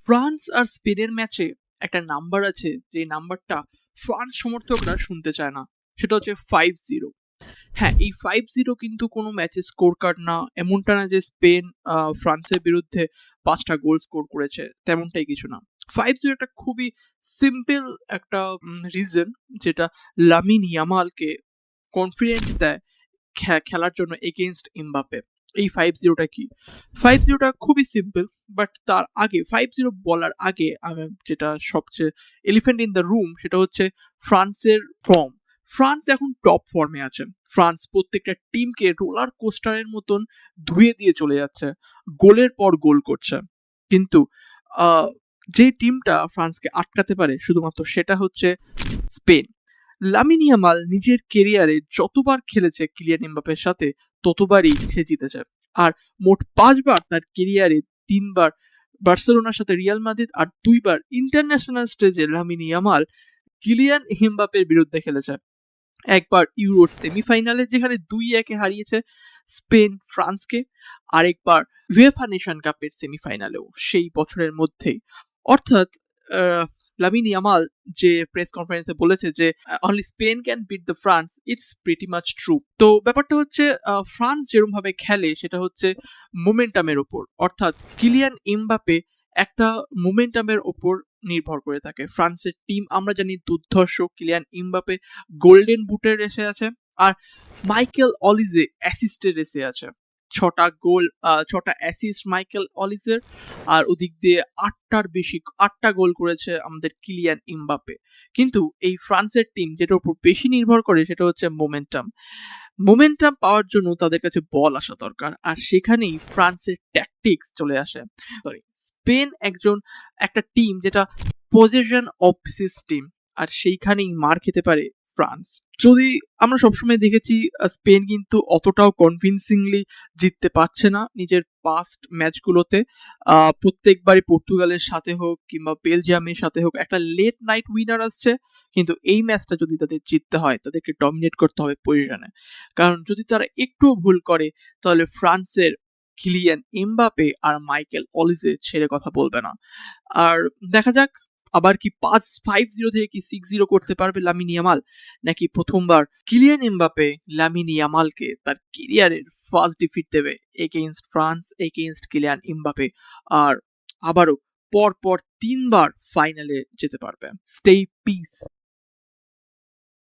France আর স্পেনের ম্যাচে একটা নাম্বার আছে যে নাম্বারটা ফ্রান্স সমর্থকরা শুনতে চায় না, সেটা হচ্ছে 5-0। হ্যাঁ, এই 5-0 কিন্তু কোনো ম্যাচের স্কোর কার্ড না, এমনটা না যে স্পেন ফ্রান্সের বিরুদ্ধে 5টা গোল স্কোর করেছে, তেমনটাই কিছু না। 5-0 একটা খুবই সিম্পল একটা রিজন, যেটা লামিন ইয়ামালকে কনফিডেন্স দেয় খেলার জন্য এগেইনস্ট এমবাপে। এই 5-0টা কি? 5-0টা খুবই সিম্পল, বাট তার আগে 5-0 বলার আগে আমি যেটা সবচেয়ে এলিফ্যান্ট ইন দ্য রুম সেটা হচ্ছে ফ্রান্সের ফর্ম। ফ্রান্স এখন টপ ফর্মে আছে। ফ্রান্স প্রত্যেকটা টিমকে রোলার কোস্টারের মতন ধুয়ে দিয়ে চলে যাচ্ছে, গোলের পর গোল করছে। কিন্তু আহ, যে টিমটা ফ্রান্সকে আটকাতে পারে শুধুমাত্র সেটা হচ্ছে স্পেন। লামিন ইয়ামাল নিজের কেরিয়ারে যতবার খেলেছে কিলিয়ান এমবাপের সাথে ততবারই সে জিতেছে। আর মোট 5বার তার কেরিয়ারে, 3বার বার্সেলোনার সাথে রিয়াল মাদ্রিদ আর 2বার ইন্টারন্যাশনাল স্টেজে লামিন ইয়ামাল কিলিয়ান এমবাপের বিরুদ্ধে খেলেছে। একবার ইউরোর সেমিফাইনালে যেখানে 2-1 হারিয়েছে স্পেন ফ্রান্সকে, আরেকবার উয়েফা নেশন কাপের সেমিফাইনালেও সেই বছরের মধ্যেই। অর্থাৎ লামিন ইয়ামাল যে প্রেস কনফারেন্সে বলেছে যে only Spain can bit the France, it's pretty much true. তো ব্যাপারটা হচ্ছে ফ্রান্স যেরকম ভাবে খেলে সেটা হচ্ছে মোমেন্টামের ওপর, অর্থাৎ কিলিয়ান এমবাপে একটা মোমেন্টামের ওপর নির্ভর করে থাকে। ফ্রান্সের টিম আমরা জানি দুর্ধর্ষ, কিলিয়ান এমবাপে গোল্ডেন বুটের রেসে আছে, আর মাইকেল অলিজে অ্যাসিস্টের রেসে আছে। 6টা গোল, 6টা অ্যাসিস্ট মাইকেল অলিজের, আর ওদিক দিয়ে 8টা গোল করেছে আমাদের কিলিয়ান এমবাপে। কিন্তু এই ফ্রান্সের টিম যেটার উপর বেশি নির্ভর করে সেটা হচ্ছে মোমেন্টাম। মোমেন্টাম পাওয়ার জন্য তাদের কাছে বল আসা দরকার, আর সেখানেই ফ্রান্সের ট্যাকটিক্স চলে আসে। সরি, স্পেন একটা টিম যেটা পজেশন অবসেস টিম, আর সেইখানেই মার খেতে পারে ফ্রান্স। যদি আমরা সবসময় দেখেছি স্পেন কিন্তু অতটাও কনভিনসিংলি জিততে পারছে না নিজের পাস্ট ম্যাচগুলোতে। প্রত্যেকবারই পর্তুগালের সাথে হোক কিংবা বেলজিয়ামের সাথে হোক একটা লেট নাইট উইনার আসছে, কিন্তু এই ম্যাচটা যদি তাদের জিততে হয় তাদেরকে ডমিনেট করতে হবে পজিশনে। কারণ যদি তারা একটুও ভুল করে তাহলে ফ্রান্সের কিলিয়ান এমবাপে আর মাইকেল অলিজে ছেড়ে কথা বলবে না। আর দেখা যাক আবার কি 5-0 থেকে কি 6-0 করতে পারবে লামিন ইয়ামাল, নাকি প্রথমবার কিলিয়ান এমবাপে লামিন ইয়ামালকে তার কেরিয়ারের ফার্স্ট ডিফিট দেবে against France, against Kylian Mbappe, আর আবারও পরপর 3বার ফাইনালে যেতে পারবে। Stay piece.